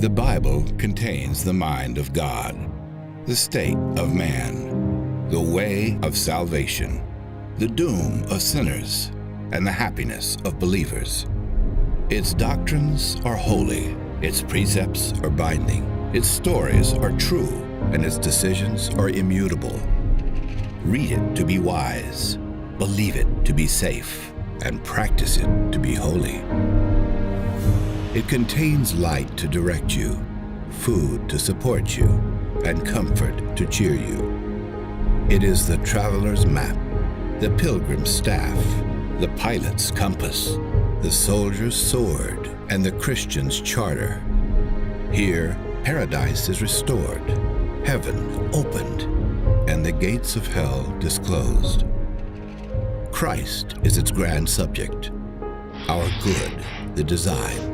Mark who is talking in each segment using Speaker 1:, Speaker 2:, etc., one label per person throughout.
Speaker 1: The Bible contains the mind of God, the state of man, the way of salvation, the doom of sinners, and the happiness of believers. Its doctrines are holy, its precepts are binding, its stories are true, and its decisions are immutable. Read it to be wise, believe it to be safe, and practice it to be holy. It contains light to direct you, food to support you, and comfort to cheer you. It is the traveler's map, the pilgrim's staff, the pilot's compass, the soldier's sword, and the Christian's charter. Here, paradise is restored, heaven opened, and the gates of hell disclosed. Christ is its grand subject, our good, the design,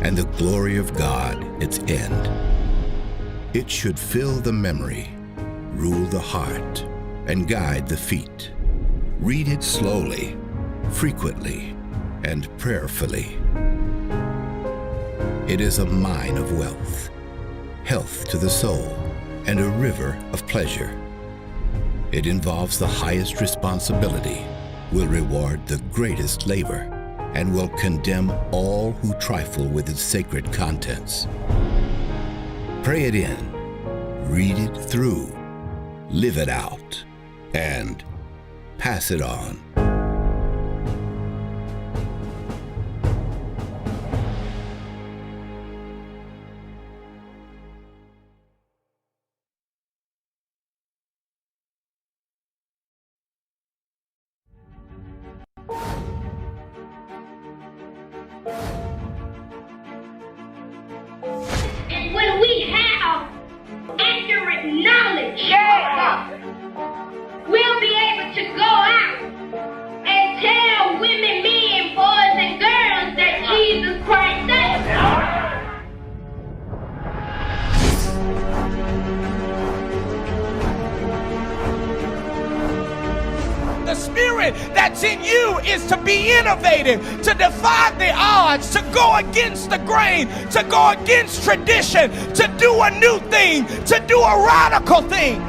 Speaker 1: and the glory of God, its end. It should fill the memory, rule the heart, and guide the feet. Read it slowly, frequently, and prayerfully. It is a mine of wealth, health to the soul, and a river of pleasure. It involves the highest responsibility, will reward the greatest labor, and will condemn all who trifle with its sacred contents. Pray it in, read it through, live it out, and pass it on.
Speaker 2: And when we have accurate knowledge, we'll be able to go out and tell women, men, boys, and girls that Jesus Christ saves.
Speaker 3: The spirit that's in you is to be innovative, to defy the odds, to go against the grain, to go against tradition, to do a new thing, to do a radical thing.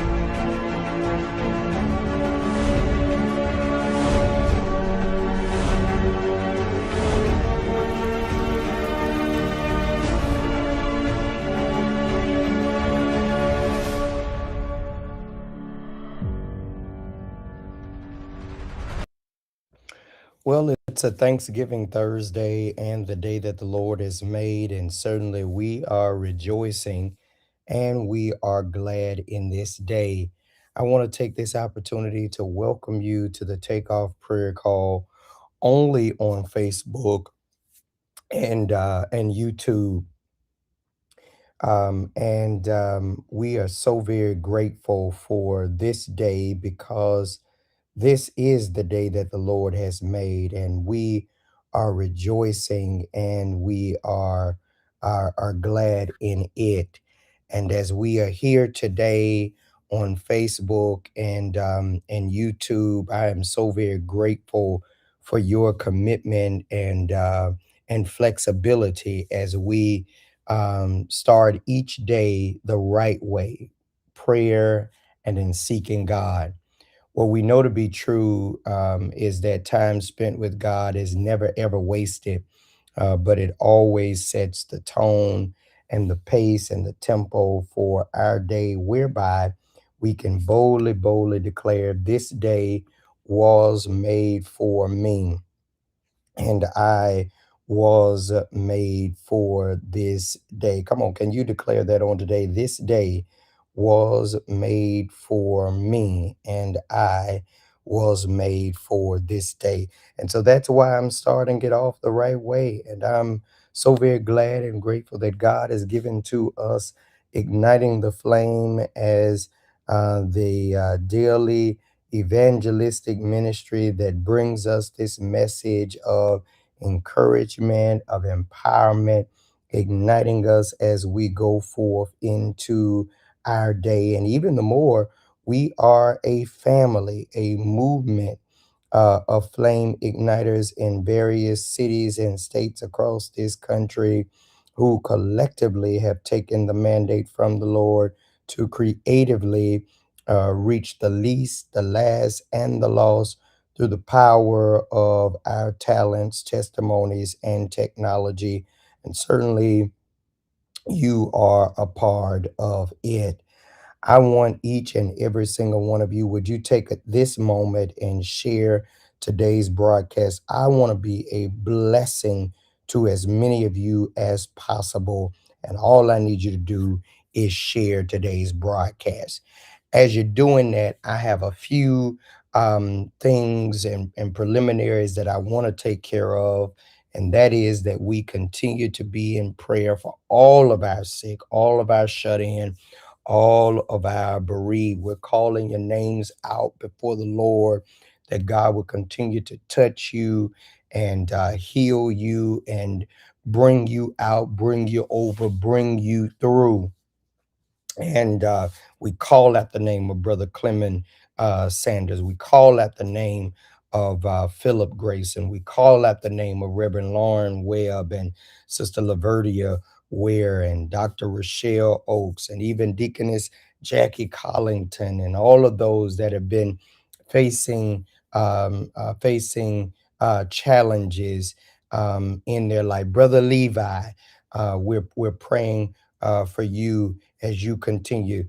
Speaker 4: Well, it's a Thanksgiving Thursday and the day that the Lord has made, and certainly we are rejoicing and we are glad in this day. I want to take this opportunity to welcome you to the Takeoff Prayer Call only on Facebook and YouTube. And we are so very grateful for this day because this is the day that the Lord has made, and we are rejoicing and we are glad in it. And as we are here today on Facebook and YouTube, I am so very grateful for your commitment and flexibility as we start each day the right way, prayer and in seeking God. What we know to be true is that time spent with God is never ever wasted, but it always sets the tone and the pace and the tempo for our day, whereby we can boldly, boldly declare, "This day was made for me, and I was made for this day." Come on, can you declare that on today? This day was made for me, and I was made for this day. And so that's why I'm starting it off the right way. And I'm so very glad and grateful that God has given to us Igniting the Flame as the daily evangelistic ministry that brings us this message of encouragement, of empowerment, igniting us as we go forth into our day. And even the more, we are a family, a movement of flame igniters in various cities and states across this country who collectively have taken the mandate from the Lord to creatively reach the least, the last, and the lost through the power of our talents, testimonies, and technology. And certainly you are a part of it. I want each and every single one of you, would you take this moment and share today's broadcast? I want to be a blessing to as many of you as possible. And all I need you to do is share today's broadcast. As you're doing that, I have a few things and preliminaries that I want to take care of. And that is that we continue to be in prayer for all of our sick, all of our shut in, all of our bereaved. We're calling your names out before the Lord, that God will continue to touch you and heal you and bring you out, bring you over, bring you through. And we call out the name of Brother Clement Sanders. We call out the name of Philip Grayson. We call out the name of Reverend Lauren Webb and Sister Lavertia Ware and Dr. Rochelle Oakes and even Deaconess Jackie Collington and all of those that have been facing challenges in their life. Brother Levi, we're praying for you as you continue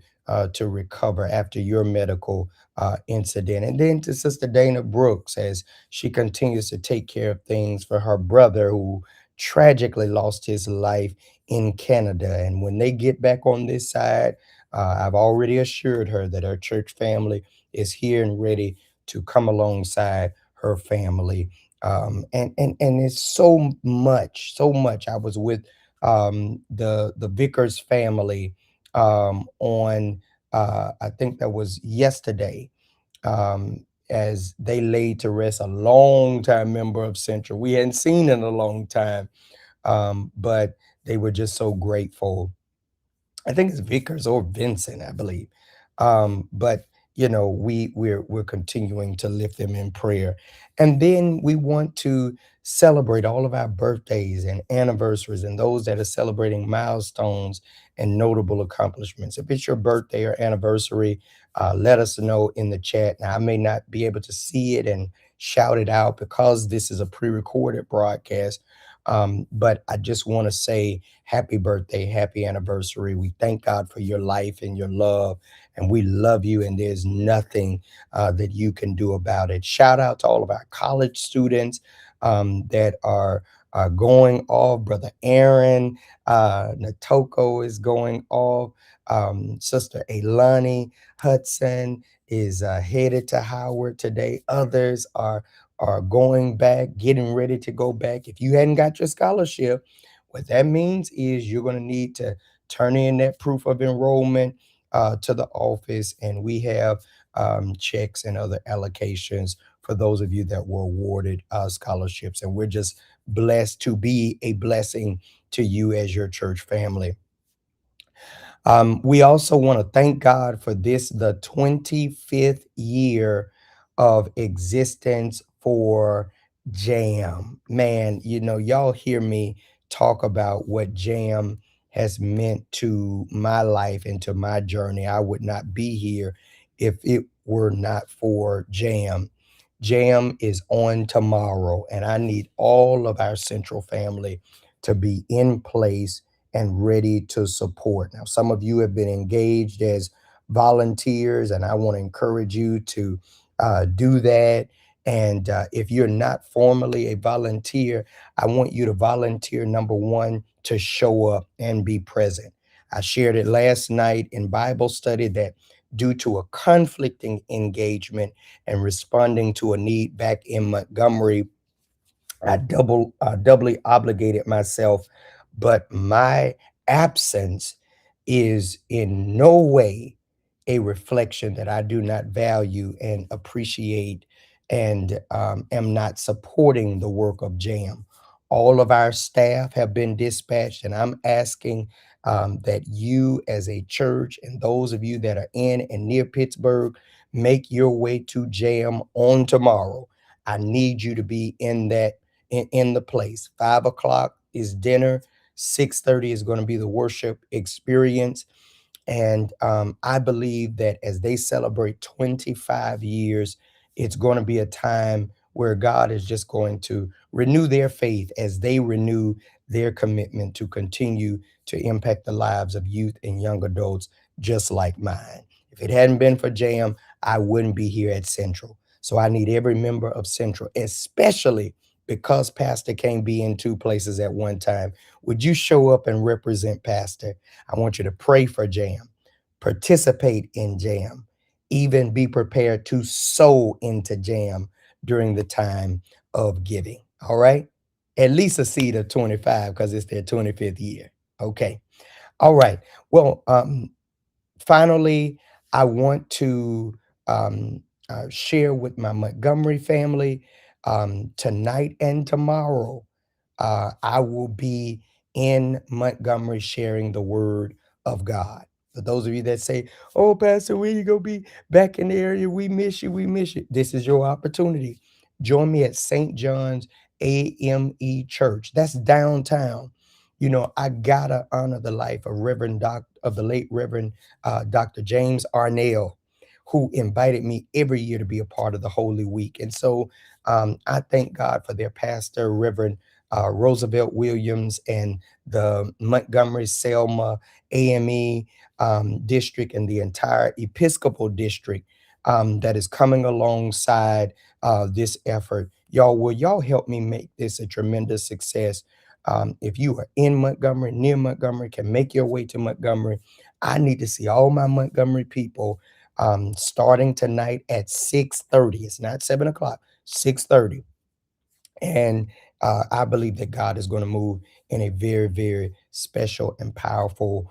Speaker 4: to recover after your medical incident. And then to Sister Dana Brooks as she continues to take care of things for her brother who tragically lost his life in Canada. And when they get back on this side, I've already assured her that her church family is here and ready to come alongside her family. And it's so much, so much. I was with the Vickers family on I think that was yesterday, as they laid to rest a long time member of Central. We hadn't seen in a long time, but they were just so grateful. I think it's Vickers or Vincent, I believe. But you know, we're continuing to lift them in prayer, and then we want to celebrate all of our birthdays and anniversaries and those that are celebrating milestones and notable accomplishments. If it's your birthday or anniversary, let us know in the chat. Now, I may not be able to see it and shout it out because this is a pre-recorded broadcast. But I just want to say happy birthday, happy anniversary. We thank God for your life and your love, and we love you, and there's nothing that you can do about it. Shout out to all of our college students that are going off. Brother Aaron Natoko is going off. Sister Elani Hudson is headed to Howard today. Others are going back, getting ready to go back. If you hadn't got your scholarship, what that means is you're going to need to turn in that proof of enrollment to the office, and we have checks and other allocations for those of you that were awarded scholarships. And we're just blessed to be a blessing to you as your church family. We also want to thank God for this, the 25th year of existence for JAM. Man, you know, y'all hear me talk about what JAM has meant to my life and to my journey. I would not be here if it were not for JAM. JAM is on tomorrow, and I need all of our Central family to be in place and ready to support. Now, some of you have been engaged as volunteers, and I want to encourage you to do that. And if you're not formally a volunteer, I want you to volunteer, number one, to show up and be present. I shared it last night in Bible study that due to a conflicting engagement and responding to a need back in Montgomery, I doubly obligated myself, but my absence is in no way a reflection that I do not value and appreciate and am not supporting the work of JAM. All of our staff have been dispatched, and I'm asking that you as a church and those of you that are in and near Pittsburgh, make your way to JAM on tomorrow. I need you to be in that in the place. 5 o'clock is dinner. 6:30 is going to be the worship experience. And I believe that as they celebrate 25 years, it's going to be a time where God is just going to renew their faith as they renew their commitment to continue to impact the lives of youth and young adults just like mine. If it hadn't been for JAM, I wouldn't be here at Central. So I need every member of Central, especially because Pastor can't be in two places at one time. Would you show up and represent Pastor? I want you to pray for JAM, participate in JAM, even be prepared to sow into JAM during the time of giving. All right. At least a seed of 25 because it's their 25th year. Okay. All right. Well, finally, I want to share with my Montgomery family tonight and tomorrow. I will be in Montgomery sharing the word of God. For those of you that say, "Oh, Pastor, when you gonna be back in the area? We miss you. We miss you." This is your opportunity. Join me at St. John's AME Church. That's downtown. You know, I gotta honor the life of the late Reverend Dr. James Arnell, who invited me every year to be a part of the Holy Week. And so I thank God for their pastor, Reverend Roosevelt Williams, and the Montgomery Selma AME district and the entire Episcopal district that is coming alongside this effort. Y'all, will y'all help me make this a tremendous success? If you are in Montgomery, near Montgomery, can make your way to Montgomery, I need to see all my Montgomery people starting tonight at 6:30. It's not 7 o'clock, 6:30. And I believe that God is going to move in a very, very special and powerful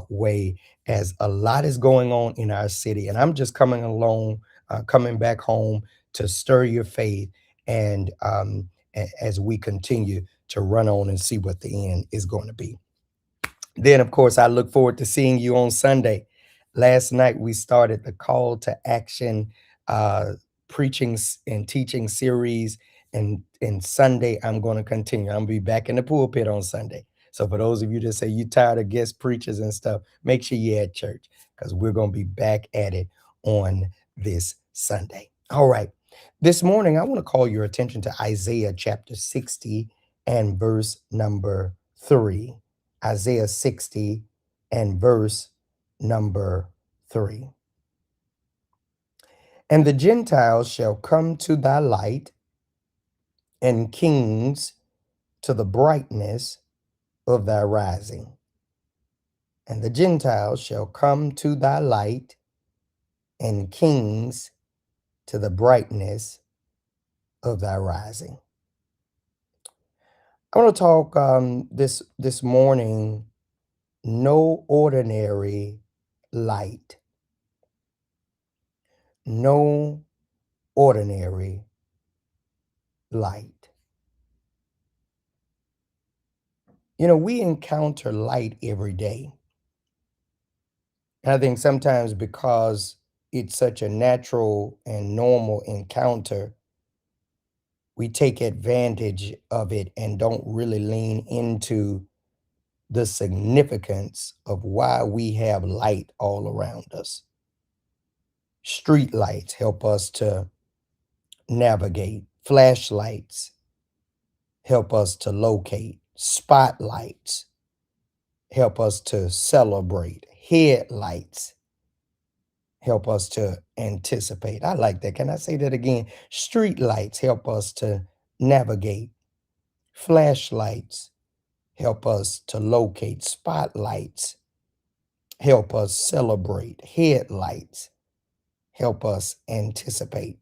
Speaker 4: way, as a lot is going on in our city. And I'm just coming along, coming back home to stir your faith. And as we continue to run on and see what the end is going to be. Then, of course, I look forward to seeing you on Sunday. Last night, we started the Call to Action preaching and teaching series. And Sunday, I'm going to continue. I'm going to be back in the pulpit on Sunday. So for those of you that say you're tired of guest preachers and stuff, make sure you're at church, because we're going to be back at it on this Sunday. All right. This morning, I want to call your attention to Isaiah chapter 60 and verse number 3. Isaiah 60 and verse number 3. And the Gentiles shall come to thy light, and kings to the brightness of thy rising. And the Gentiles shall come to thy light, and kings to the brightness of thy rising. I want to talk this morning, no ordinary light. No ordinary light. You know, we encounter light every day. And I think sometimes because it's such a natural and normal encounter, we take advantage of it and don't really lean into the significance of why we have light all around us. Street lights help us to navigate. Flashlights help us to locate. Spotlights help us to celebrate. Headlights help us to anticipate. I like that. Can I say that again? Street lights help us to navigate. Flashlights help us to locate. Spotlights help us celebrate. Headlights help us anticipate.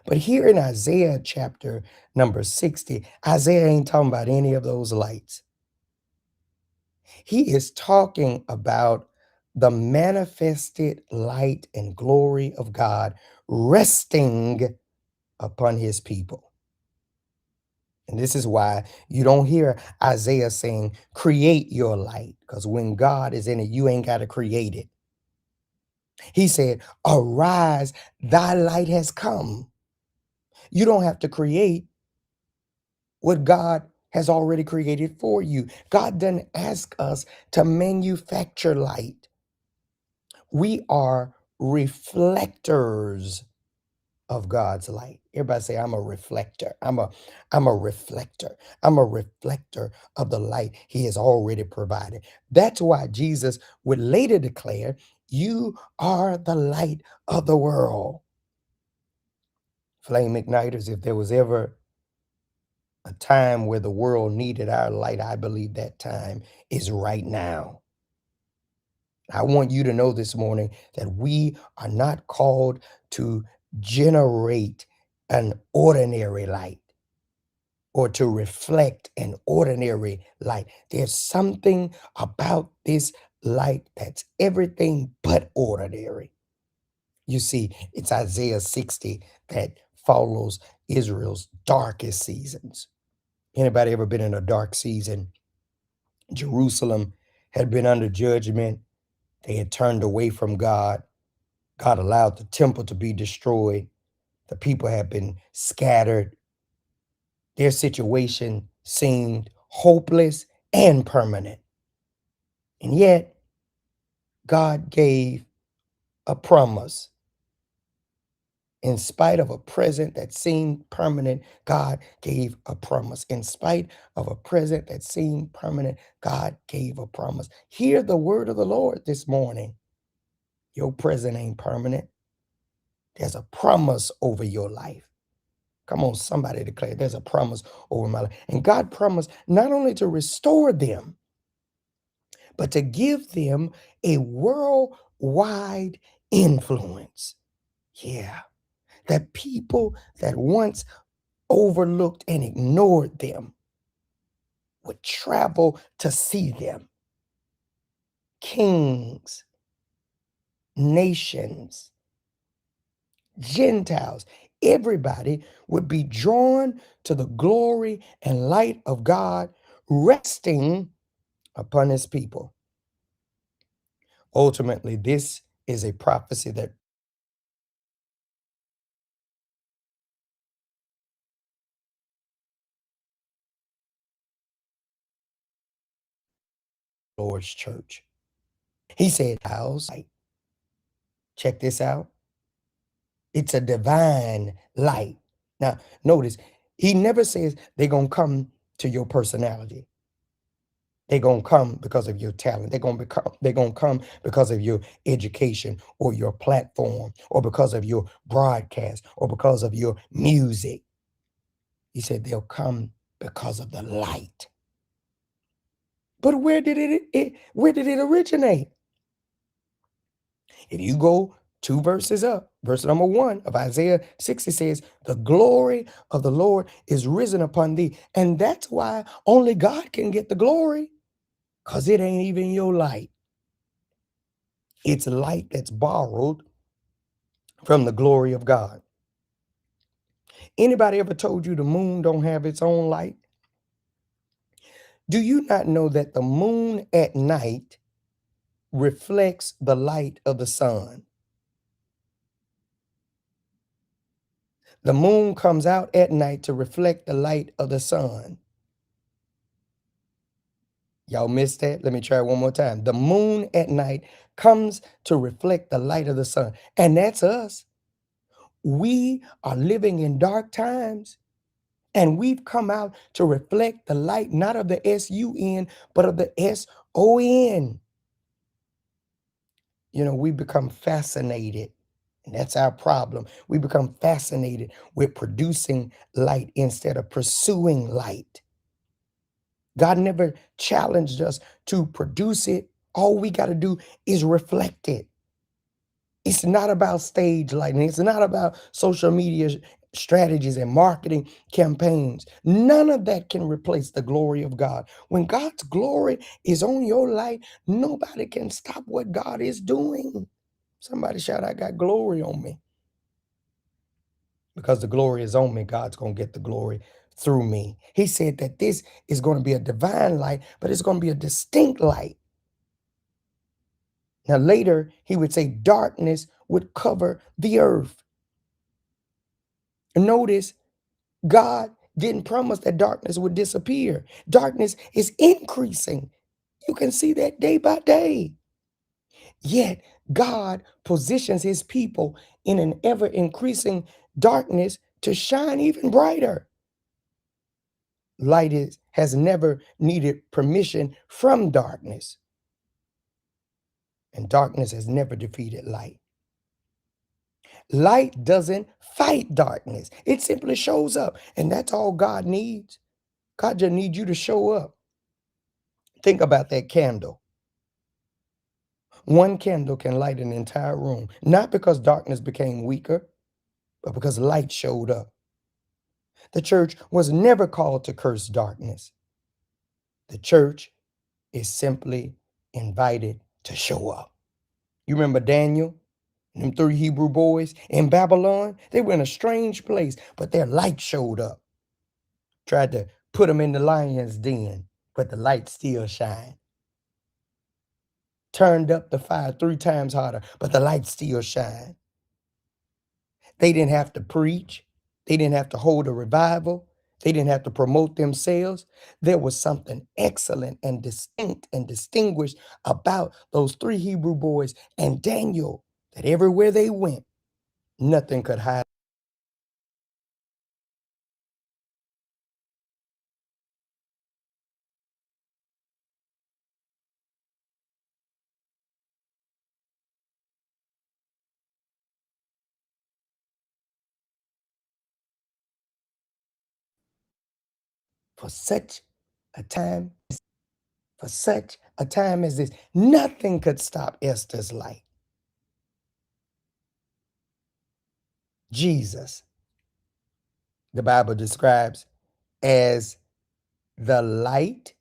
Speaker 4: But here in Isaiah chapter number 60, Isaiah ain't talking about any of those lights. He is talking about the manifested light and glory of God resting upon his people. And this is why you don't hear Isaiah saying, create your light, because when God is in it, you ain't got to create it. He said, arise, thy light has come. You don't have to create what God has already created for you. God doesn't ask us to manufacture light. We are reflectors of God's light. Everybody say, I'm a reflector. I'm a reflector. I'm a reflector of the light he has already provided. That's why Jesus would later declare, you are the light of the world. Flame igniters, if there was ever a time where the world needed our light, I believe that time is right now. I want you to know this morning that we are not called to generate an ordinary light or to reflect an ordinary light. There's something about this light that's everything but ordinary. You see, it's Isaiah 60 that follows Israel's darkest seasons. Anybody ever been in a dark season? Jerusalem had been under judgment. They had turned away from God. God allowed the temple to be destroyed. The people had been scattered. Their situation seemed hopeless and permanent. And yet, God gave a promise. In spite of a present that seemed permanent, God gave a promise. In spite of a present that seemed permanent, God gave a promise. Hear the word of the Lord this morning. Your present ain't permanent. There's a promise over your life. Come on, somebody declare there's a promise over my life. And God promised not only to restore them, but to give them a worldwide influence. Yeah. That people that once overlooked and ignored them would travel to see them. Kings, nations, Gentiles, everybody would be drawn to the glory and light of God resting upon his people. Ultimately, this is a prophecy that Lord's church. He said, house, check this out. It's a divine light. Now, notice, he never says they're going to come to your personality. They're going to come because of your talent. They're going to come because of your education or your platform or because of your broadcast or because of your music. He said they'll come because of the light. But where did it originate? If you go 2 verses up, verse number 1 of Isaiah 60 says, the glory of the Lord is risen upon thee. And that's why only God can get the glory, because it ain't even your light. It's light that's borrowed from the glory of God. Anybody ever told you the moon don't have its own light? Do you not know that the moon at night reflects the light of the sun? The moon comes out at night to reflect the light of the sun. Y'all missed that? Let me try one more time. The moon at night comes to reflect the light of the sun. And that's us. We are living in dark times. And we've come out to reflect the light, not of the S-U-N, but of the S-O-N. You know, we become fascinated. And that's our problem. We become fascinated with producing light instead of pursuing light. God never challenged us to produce it. All we got to do is reflect it. It's not about stage lighting. It's not about social media strategies and marketing campaigns. None of that can replace the glory of God. When God's glory is on your life, nobody can stop what God is doing. Somebody shout, I got glory on me. Because the glory is on me, God's going to get the glory through me. He said that this is going to be a divine light, but it's going to be a distinct light. Now later, he would say darkness would cover the earth. And notice, God didn't promise that darkness would disappear. Darkness is increasing. You can see that day by day. Yet God positions his people in an ever increasing darkness to shine even brighter. Light has never needed permission from darkness, and darkness has never defeated light. Light doesn't fight darkness. It simply shows up, and that's all God needs. God just needs you to show up. Think about that candle. One candle can light an entire room, not because darkness became weaker, but because light showed up. The church was never called to curse darkness. The church is simply invited to show up. You remember Daniel and them 3 Hebrew boys in Babylon? They were in a strange place, but their light showed up. Tried to put them in the lion's den, but the light still shined. Turned up the fire 3 times harder, but the light still shined. They didn't have to preach. They didn't have to hold a revival. They didn't have to promote themselves. There was something excellent and distinct and distinguished about those 3 Hebrew boys and Daniel, that everywhere they went, nothing could hide. For such a time as this, nothing could stop Esther's light. Jesus, the Bible describes as the light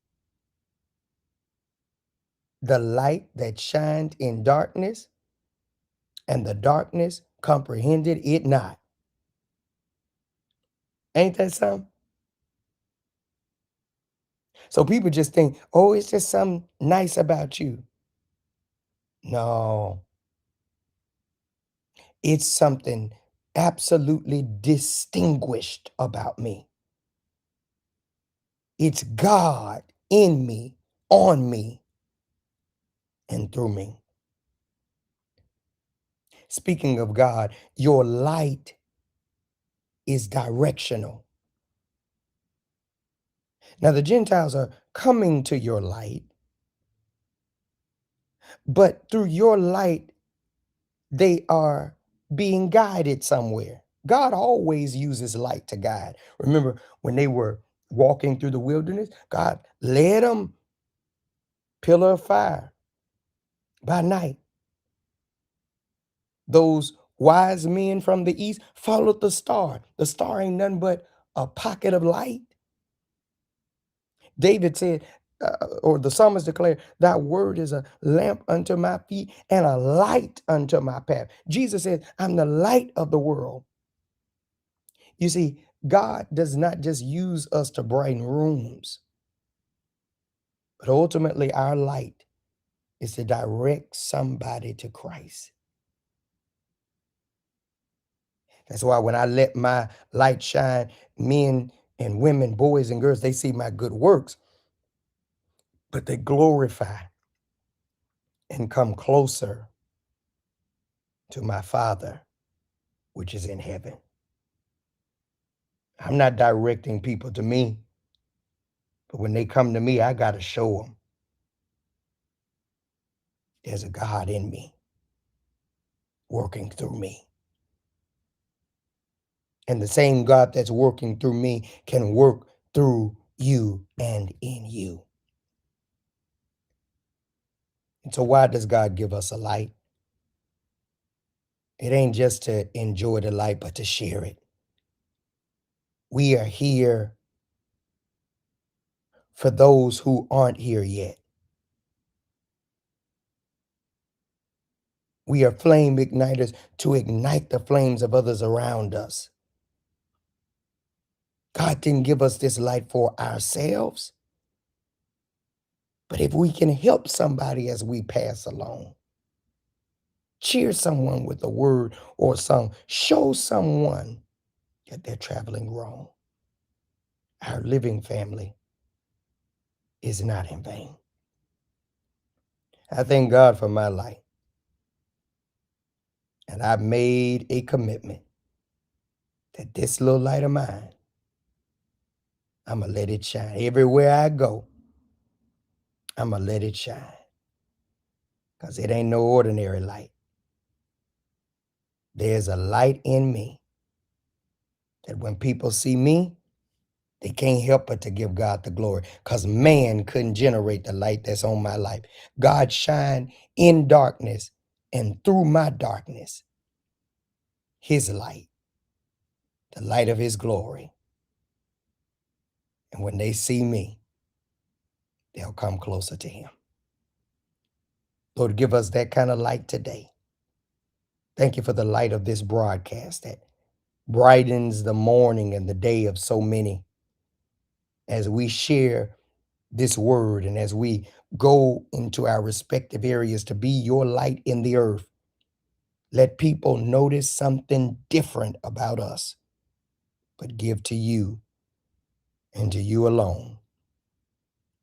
Speaker 4: that shined in darkness, and the darkness comprehended it not. Ain't that something? So people just think, oh, it's just something nice about you. No. It's something absolutely distinguished about me. It's God in me, on me, and through me. Speaking of God, your light is directional. Now, the Gentiles are coming to your light, but through your light, they are being guided somewhere. God always uses light to guide. Remember when they were walking through the wilderness, God led them pillar of fire by night. Those wise men from the east followed the star. The star ain't nothing but a pocket of light. David said, or the psalmist declared, thy word is a lamp unto my feet and a light unto my path. Jesus said, I'm the light of the world. You see, God does not just use us to brighten rooms, but ultimately our light is to direct somebody to Christ. That's why when I let my light shine, men and women, boys and girls, they see my good works, but they glorify and come closer to my Father, which is in heaven. I'm not directing people to me, but when they come to me, I got to show them there's a God in me working through me. And the same God that's working through me can work through you and in you. And so why does God give us a light? It ain't just to enjoy the light, but to share it. We are here for those who aren't here yet. We are flame igniters to ignite the flames of others around us. God didn't give us this light for ourselves. But if we can help somebody as we pass along, cheer someone with a word or a song, show someone that they're traveling wrong, our living family is not in vain. I thank God for my life. And I made a commitment that this little light of mine, I'm going to let it shine. Everywhere I go, I'm going to let it shine. Because it ain't no ordinary light. There's a light in me that when people see me, they can't help but to give God the glory, because man couldn't generate the light that's on my life. God shined in darkness, and through my darkness, his light, the light of his glory. And when they see me, they'll come closer to him. Lord, give us that kind of light today. Thank you for the light of this broadcast that brightens the morning and the day of so many as we share this word and as we go into our respective areas to be your light in the earth. Let people notice something different about us, but give to you and to you alone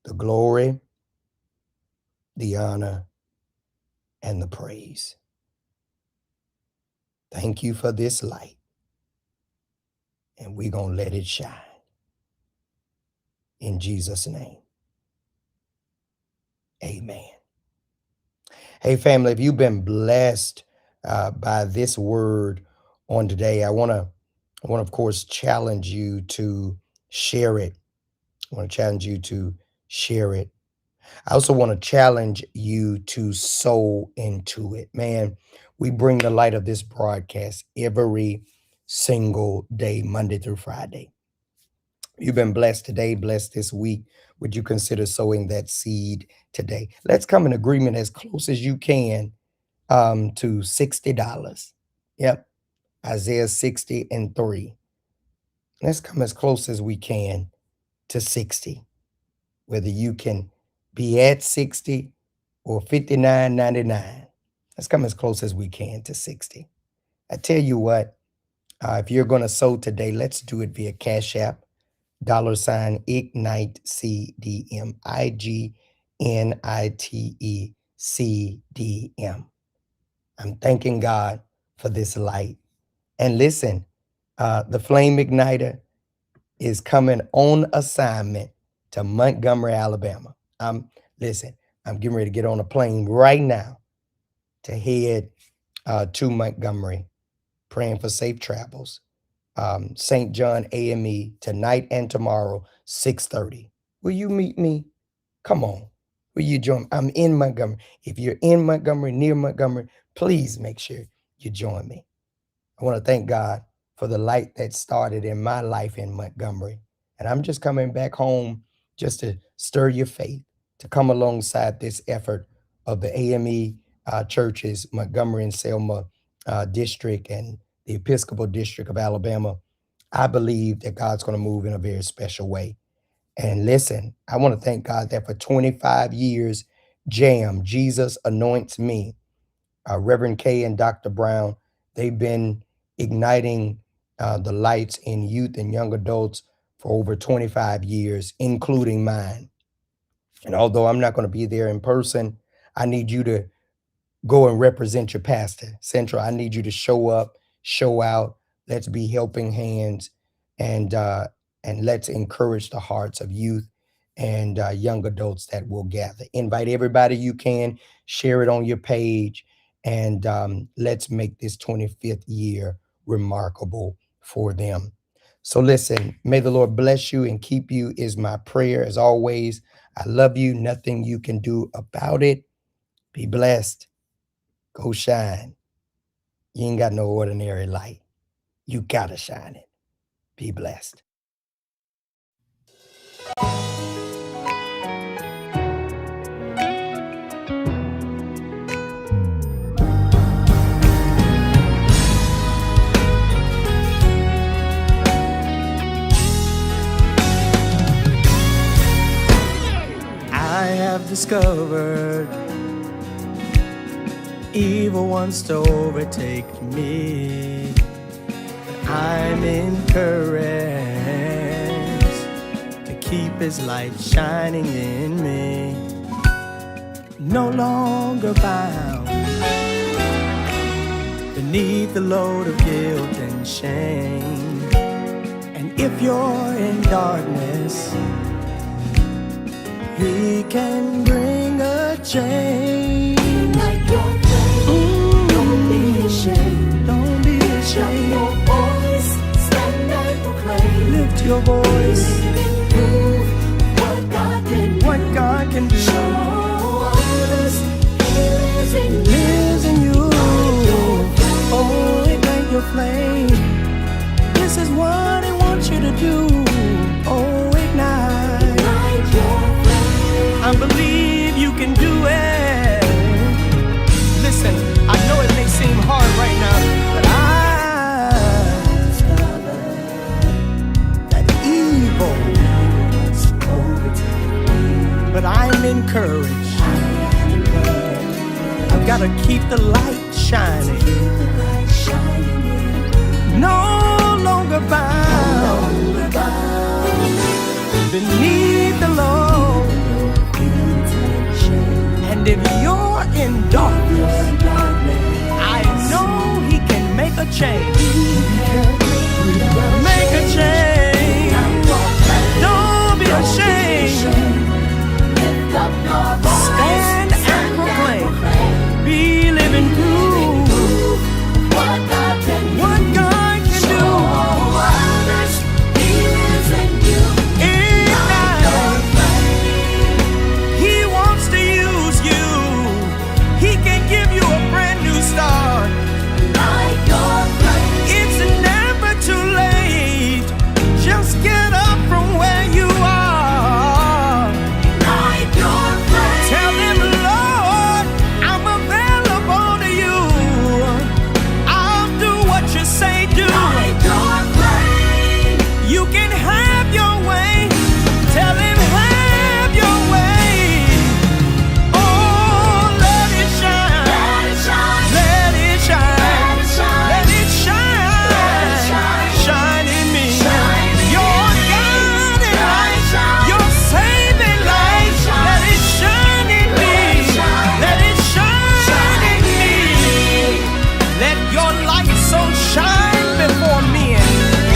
Speaker 4: the glory, the honor, and the praise. Thank you for this light, and we're going to let it shine. In Jesus' name, amen. Hey, family, if you've been blessed by this word on today, I want to, of course, challenge you to share it. I want to challenge you to share it. I also want to challenge you to sow into it. Man, we bring the light of this broadcast every single day, Monday through Friday. You've been blessed today, blessed this week. Would you consider sowing that seed today? Let's come in agreement as close as you can to $60. Yep, Isaiah 60:3. Let's come as close as we can to 60. Whether you can be at 60 or $59.99. Let's come as close as we can to 60. I tell you what, if you're going to sow today, let's do it via Cash App, $Ignite CDM, IGNITE I'm thanking God for this light. And listen, the Flame Igniter is coming on assignment to Montgomery, Alabama. Listen, I'm getting ready to get on a plane right now to head to Montgomery, praying for safe travels. St. John AME tonight and tomorrow, 6:30. Will you meet me? Come on. Will you join? I'm in Montgomery. If you're in Montgomery, near Montgomery, please make sure you join me. I want to thank God for the light that started in my life in Montgomery. And I'm just coming back home just to stir your faith, to come alongside this effort of the AME churches, Montgomery and Selma district and the Episcopal District of Alabama. I believe that God's going to move in a very special way. And listen, I want to thank God that for 25 years, JAM, Jesus Anoints Me, Reverend K and Dr. Brown, they've been igniting the lights in youth and young adults for over 25 years, including mine. And although I'm not going to be there in person, I need you to go and represent your pastor. Central, I need you to show up, show out. Let's be helping hands, and let's encourage the hearts of youth and young adults that will gather. Invite everybody you can, share it on your page, and let's make this 25th year remarkable for them. So listen, may the Lord bless you and keep you is my prayer. As always, I love you. Nothing you can do about it. Be blessed. Go shine. You ain't got no ordinary light. You gotta shine it. Be blessed.
Speaker 5: I have discovered evil wants to overtake me. I'm encouraged keep his light shining in me. No longer bound beneath the load of guilt and shame. And if you're in darkness, he can bring a change.
Speaker 6: Like your flame, don't be ashamed.
Speaker 5: Don't be ashamed.
Speaker 6: Lift your voice, stand and proclaim.
Speaker 5: Lift your voice.
Speaker 6: Prove what God can do.
Speaker 5: What God can do.
Speaker 6: Show others He lives in you.
Speaker 5: Lives in you. Oh, ignite your flame. This is what He wants you to do. Oh, ignite.
Speaker 6: Light your flame.
Speaker 5: I believe you can do it. Listen, I know it may seem hard right now, but I discovered that evil, but I'm encouraged. I've got to keep the light shining. No longer bound beneath the load. And if you're in darkness, I know He can make a change. Make a change. Don't be ashamed.
Speaker 6: Lift up your voice.
Speaker 5: Stand and proclaim. Be living proof
Speaker 6: What God can do.
Speaker 5: what God can do.
Speaker 6: Show others He lives in you.
Speaker 5: Ignite. He wants to use you. He can give you a brand new start.
Speaker 6: Light your flame.
Speaker 5: It's never too late. Just get up from where you are.
Speaker 6: Light your flame.
Speaker 5: Tell Him, Lord, I'm available to you. I'll do what you say do.
Speaker 6: Light your flame.
Speaker 5: You can have your way. Tell Him, have your way. Oh, let it shine.
Speaker 6: Let it shine.
Speaker 5: Let it shine.
Speaker 6: Let it shine.
Speaker 5: Let it shine.
Speaker 6: Let it shine.
Speaker 5: Shine in me.
Speaker 6: Shine in me.
Speaker 5: Your guiding
Speaker 6: Let
Speaker 5: light.
Speaker 6: it shine.
Speaker 5: Your saving light.
Speaker 6: shine.
Speaker 5: Let it shine in me.
Speaker 6: Let it shine.
Speaker 5: Let it shine in me. Let your light so shine before men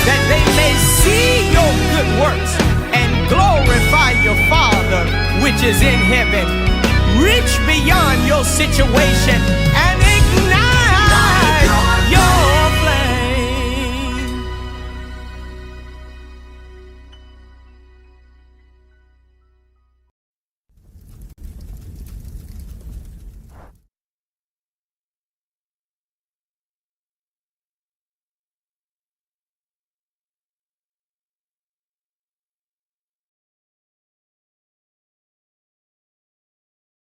Speaker 5: that they may see your good works and glorify your Father which is in heaven. Reach beyond your situation and